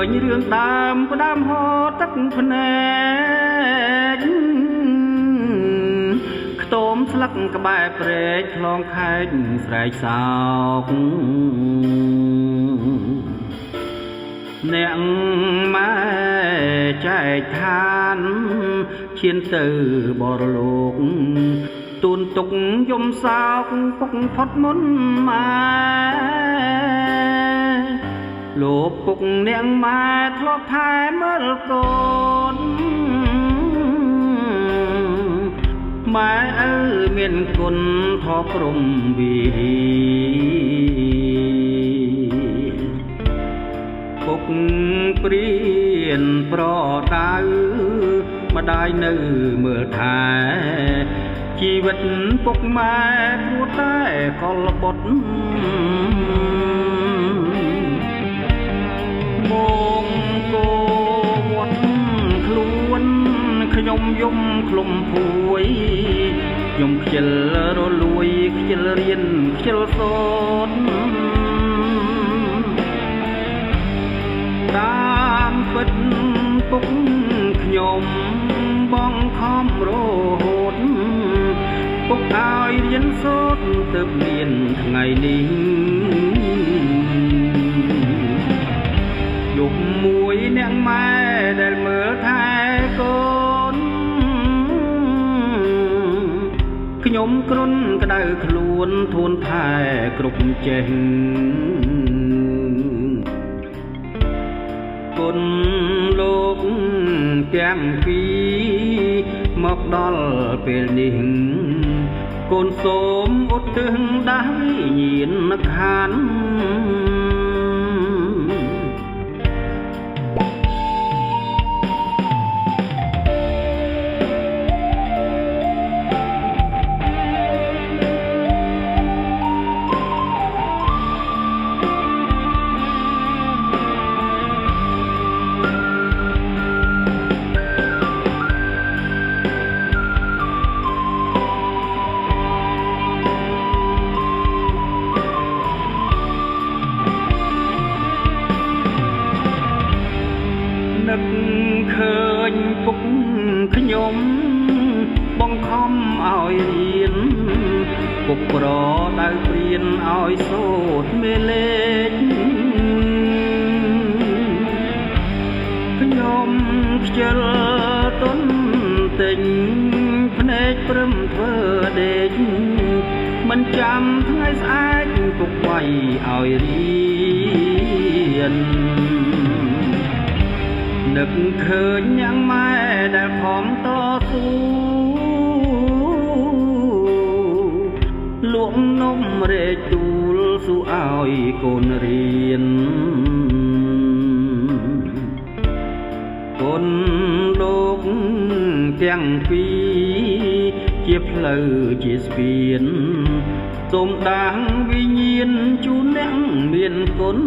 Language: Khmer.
ញរឿងដើមផ្ដាំហោទឹកភ្នែកខ្ទមស្លឹកក្បែរព្រែកខ្លងខេកស្រែកសោកអ្នកម៉ែចែកឋានឈានទៅបរលោកទូនទុកយំសោកពុកផុតមុនម៉ែលោកពុកនាងម៉ែធ្លាប់ថែមើលកូនម៉ែឪមានគុណថោព្រំវីពុកព្រៀនប្រដៅម្ដាយនៅមើលថែជីវិតពុកម៉ែព្រោះតែកលបុត្រមកគោវត្តខ្លួនខ្ញុំយំក្លុំភួយខ្ញុំខ្ជិលរលួយខ្ជិលរៀនខ្ជិលសូត្រតាមពិតពុកខ្ញុំបងខំរហូតពុកឲ្យរៀនសូត្រទើបមានថ្ងៃនេះយប់មួយអ្នកម៉ែដែលមើលថែកូនខ្ញុំគ្រុនក្តៅខ្លួនធូនថែគ្រប់ចេះគុណលោកទាំងពីរមកដល់ពេលនេះកូនសូមឧទ្ទិសដាស់វិញ្ញាណក្ខន្ធនឹកឃើញពុកខ្ញុំបង្ខំឲ្យរៀនពុកប្រដៅព្រៀនឲ្យសូត្រមេលេខខ្ញុំខ្ជិលទុនទិញភ្នែកព្រមធ្វើដេកមិនចាំថ្ងៃស្អែកពុកវាយឲ្យរៀននឹកឃើញយ៉ាងម៉ែដែលខំតស៊ូលក់នំរែកទូលស៊ូឲ្យកូនរៀនកូនលោកទាំងពីរជាផ្លូវជាស្ពានសូមដាងវិញ្ញាណជូនអ្នកមានគុណ